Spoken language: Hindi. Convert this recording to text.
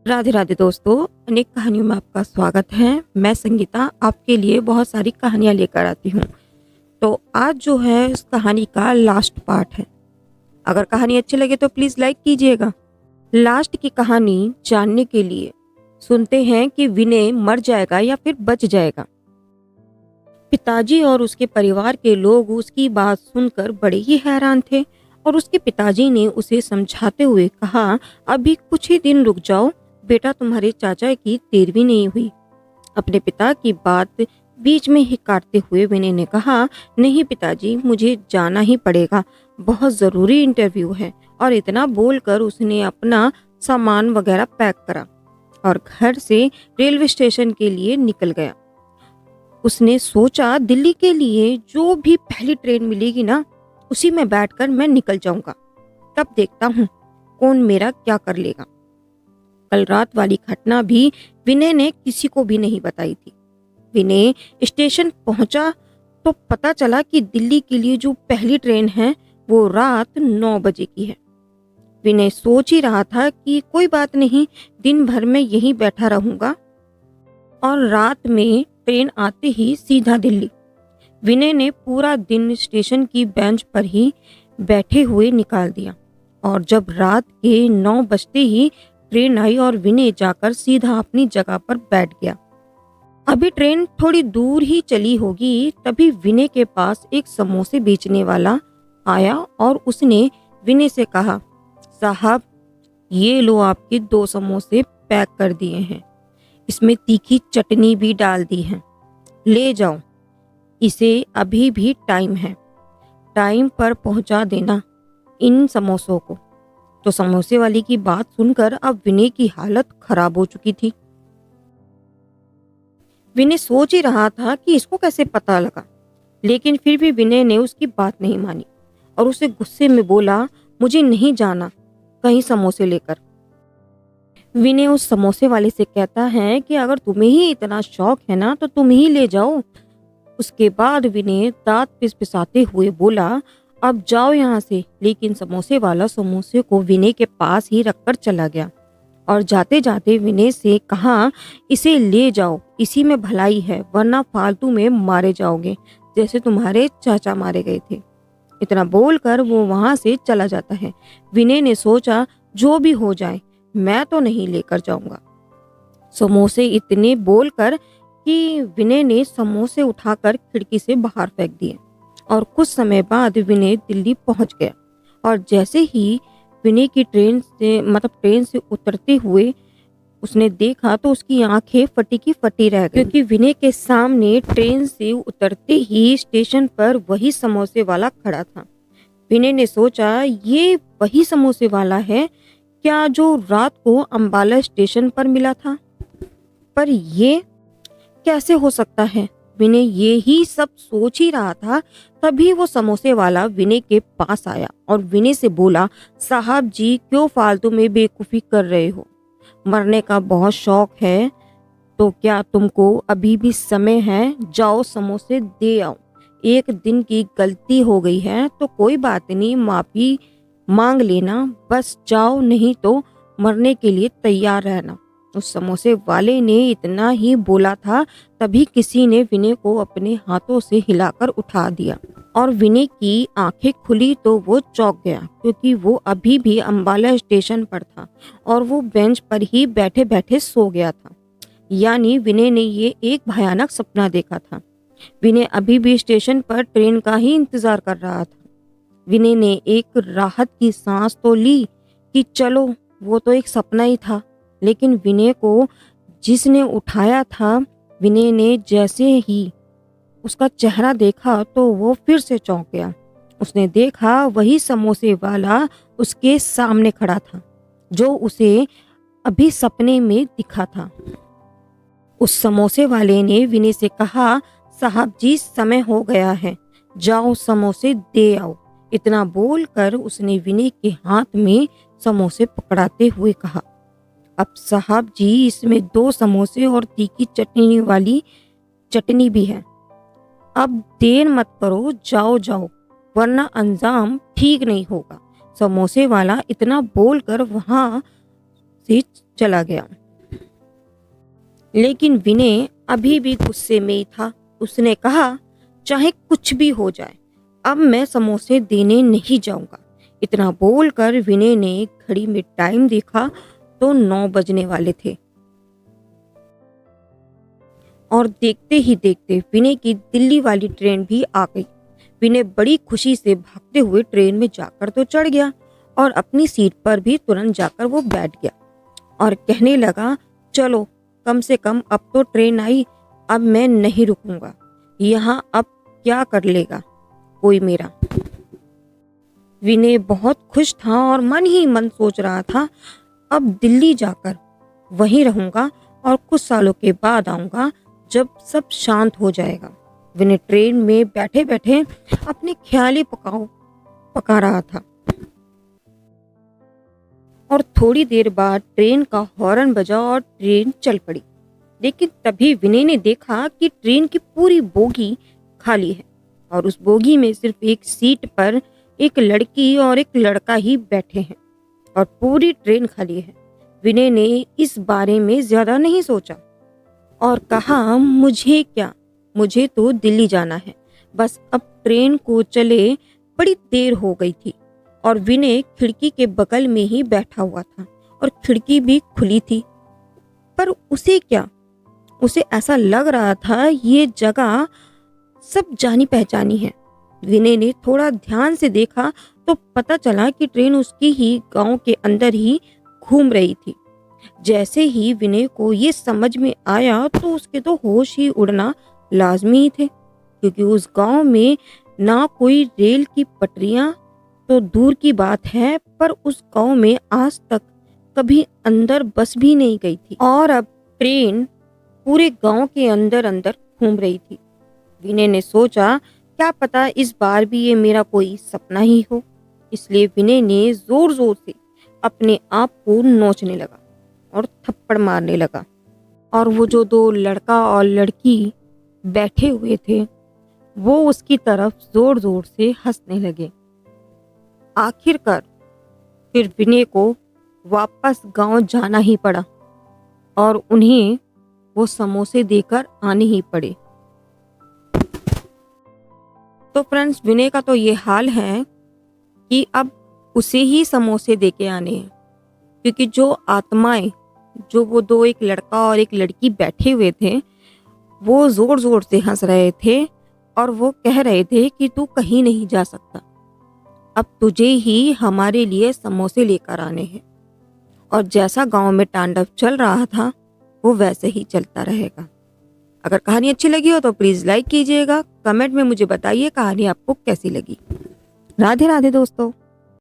राधे राधे दोस्तों। अनेक कहानियों में आपका स्वागत है। मैं संगीता आपके लिए बहुत सारी कहानियां लेकर आती हूँ। तो आज जो है इस कहानी का लास्ट पार्ट है। अगर कहानी अच्छी लगे तो प्लीज लाइक कीजिएगा। लास्ट की कहानी जानने के लिए सुनते हैं कि विनय मर जाएगा या फिर बच जाएगा। पिताजी और उसके परिवार के लोग उसकी बात सुनकर बड़े ही हैरान थे और उसके पिताजी ने उसे समझाते हुए कहा, अभी कुछ ही दिन रुक जाओ बेटा, तुम्हारे चाचा की देर भी नहीं हुई। अपने पिता की बात बीच में ही काटते हुए विनय ने कहा, नहीं पिताजी, मुझे जाना ही पड़ेगा, बहुत ज़रूरी इंटरव्यू है। और इतना बोलकर उसने अपना सामान वगैरह पैक करा और घर से रेलवे स्टेशन के लिए निकल गया। उसने सोचा, दिल्ली के लिए जो भी पहली ट्रेन मिलेगी ना, उसी में बैठकर मैं निकल जाऊंगा, तब देखता हूँ कौन मेरा क्या कर लेगा। कल रात वाली घटना भी विनय ने किसी को भी नहीं बताई थी। विनय स्टेशन पहुंचा तो पता चला कि दिल्ली के लिए जो पहली ट्रेन है वो रात 9 बजे की है। विनय सोच ही रहा था कि कोई बात नहीं, दिन भर में यहीं बैठा रहूंगा और रात में ट्रेन आते ही सीधा दिल्ली। विनय ने पूरा दिन स्टेशन की बेंच पर ही बैठे हुए निकाल दिया और जब रात के 9 बजते ही ट्रेन आई और विनय जाकर सीधा अपनी जगह पर बैठ गया। अभी ट्रेन थोड़ी दूर ही चली होगी, तभी विनय के पास एक समोसे बेचने वाला आया और उसने विनय से कहा, साहब ये लो, आपके 2 समोसे पैक कर दिए हैं, इसमें तीखी चटनी भी डाल दी है, ले जाओ, इसे अभी भी टाइम है, टाइम पर पहुंचा देना इन समोसों को। तो समोसे वाले की बात सुनकर अब विनय की हालत खराब हो चुकी थी। विनय सोच ही रहा था कि इसको कैसे पता लगा, लेकिन फिर भी विनय ने उसकी बात नहीं मानी और उसे गुस्से में बोला, मुझे नहीं जाना कहीं समोसे लेकर। विनय उस समोसे वाले से कहता है कि अगर तुम्हें ही इतना शौक है ना तो तुम ही ले जाओ। उसके बाद विनय दांत पिसपिसाते हुए बोला, अब जाओ यहाँ से। लेकिन समोसे वाला समोसे को विनय के पास ही रखकर चला गया और जाते जाते विनय से कहा, इसे ले जाओ, इसी में भलाई है, वरना फालतू में मारे जाओगे जैसे तुम्हारे चाचा मारे गए थे। इतना बोलकर वो वहां से चला जाता है। विनय ने सोचा, जो भी हो जाए मैं तो नहीं लेकर जाऊंगा समोसे। इतने बोलकर कि विनय ने समोसे उठाकर खिड़की से बाहर फेंक दिए और कुछ समय बाद विनय दिल्ली पहुंच गया। और जैसे ही विनय की ट्रेन से उतरते हुए उसने देखा तो उसकी आंखें फटी की फटी रह गई, क्योंकि विनय के सामने ट्रेन से उतरते ही स्टेशन पर वही समोसे वाला खड़ा था। विनय ने सोचा, ये वही समोसे वाला है क्या जो रात को अंबाला स्टेशन पर मिला था? पर ये कैसे हो सकता है? विनय ये ही सब सोच ही रहा था, तभी वो समोसे वाला विनय के पास आया और विनय से बोला, साहब जी क्यों फालतू में बेवकूफ़ी कर रहे हो? मरने का बहुत शौक है तो क्या तुमको अभी भी समय है? जाओ समोसे दे आओ। एक दिन की गलती हो गई है तो कोई बात नहीं, माफी मांग लेना, बस जाओ, नहीं तो मरने के लिए तैयार रहना। उस समोसे वाले ने इतना ही बोला था, तभी किसी ने विनय को अपने हाथों से हिलाकर उठा दिया और विनय की आंखें खुली तो वो चौंक गया, क्योंकि वो अभी भी अंबाला स्टेशन पर था और वो बेंच पर ही बैठे बैठे सो गया था। यानी विनय ने ये एक भयानक सपना देखा था। विनय अभी भी स्टेशन पर ट्रेन का ही इंतजार कर रहा था। विनय ने एक राहत की सांस तो ली कि चलो वो तो एक सपना ही था, लेकिन विनय को जिसने उठाया था, विनय ने जैसे ही उसका चेहरा देखा तो वो फिर से चौंक गया। उसने देखा वही समोसे वाला उसके सामने खड़ा था जो उसे अभी सपने में दिखा था। उस समोसे वाले ने विनय से कहा, साहब जी समय हो गया है, जाओ समोसे दे आओ। इतना बोलकर उसने विनय के हाथ में समोसे पकड़ाते हुए कहा, अब साहब जी इसमें 2 समोसे और तीखी चटनी वाली चटनी भी है, अब देर मत करो, जाओ जाओ, वरना अंजाम ठीक नहीं होगा। समोसे वाला इतना बोलकर वहां से चला गया। लेकिन विनय अभी भी गुस्से में ही था। उसने कहा, चाहे कुछ भी हो जाए, अब मैं समोसे देने नहीं जाऊंगा। इतना बोलकर विनय ने घड़ी में टाइम देखा तो 9 बजने वाले थे। और देखते ही देखते विनय की दिल्ली वाली ट्रेन भी आ गई। विनय बड़ी खुशी से भागते हुए ट्रेन में जाकर तो चढ़ गया और अपनी सीट पर भी तुरंत जाकर वो बैठ गया और कहने लगा, चलो कम से कम अब तो ट्रेन आई, अब मैं नहीं रुकूंगा। यहाँ अब क्या कर लेगा कोई मेरा। विनय बहुत खुश था और मन ही मन सोच रहा था, अब दिल्ली जाकर वहीं रहूंगा और कुछ सालों के बाद आऊंगा जब सब शांत हो जाएगा। विनय ट्रेन में बैठे बैठे अपने ख्याली पका रहा था और थोड़ी देर बाद ट्रेन का हॉर्न बजा और ट्रेन चल पड़ी। लेकिन तभी विनय ने देखा कि ट्रेन की पूरी बोगी खाली है और उस बोगी में सिर्फ एक सीट पर एक लड़की और एक लड़का ही बैठे हैं और पूरी ट्रेन खाली है। विनय ने इस बारे में ज्यादा नहीं सोचा और कहा, मुझे क्या, मुझे तो दिल्ली जाना है, बस अब ट्रेन को चले बड़ी देर हो गई थी। और विनय खिड़की के बगल में ही बैठा हुआ था और खिड़की भी खुली थी। पर उसे क्या, उसे ऐसा लग रहा था ये जगह सब जानी पहचानी है। विनय ने थोड़ा ध्यान से देखा तो पता चला कि ट्रेन उसकी ही गांव के अंदर ही घूम रही थी। जैसे ही विनय को ये समझ में आया तो उसके तो होश ही उड़ना लाजमी ही थे, क्योंकि उस गांव में ना कोई रेल की पटरियां तो दूर की बात है, पर उस गांव में आज तक कभी अंदर बस भी नहीं गई थी और अब ट्रेन पूरे गांव के अंदर अंदर घूम रही थी। विनय ने सोचा, क्या पता इस बार भी ये मेरा कोई सपना ही हो। इसलिए विनय ने जोर जोर से अपने आप को नोचने लगा और थप्पड़ मारने लगा। और वो जो 2 लड़का और लड़की बैठे हुए थे वो उसकी तरफ जोर जोर से हंसने लगे। आखिरकार फिर विनय को वापस गांव जाना ही पड़ा और उन्हें वो समोसे देकर आने ही पड़े। तो फ्रेंड्स, विनय का तो ये हाल है कि अब उसे ही समोसे देके आने हैं, क्योंकि जो आत्माएं, जो वो 2 एक लड़का और एक लड़की बैठे हुए थे, वो जोर जोर से हंस रहे थे और वो कह रहे थे कि तू कहीं नहीं जा सकता, अब तुझे ही हमारे लिए समोसे लेकर आने हैं। और जैसा गांव में तांडव चल रहा था वो वैसे ही चलता रहेगा। अगर कहानी अच्छी लगी हो तो प्लीज लाइक कीजिएगा, कमेंट में मुझे बताइए कहानी आपको कैसी लगी। राधे राधे दोस्तों।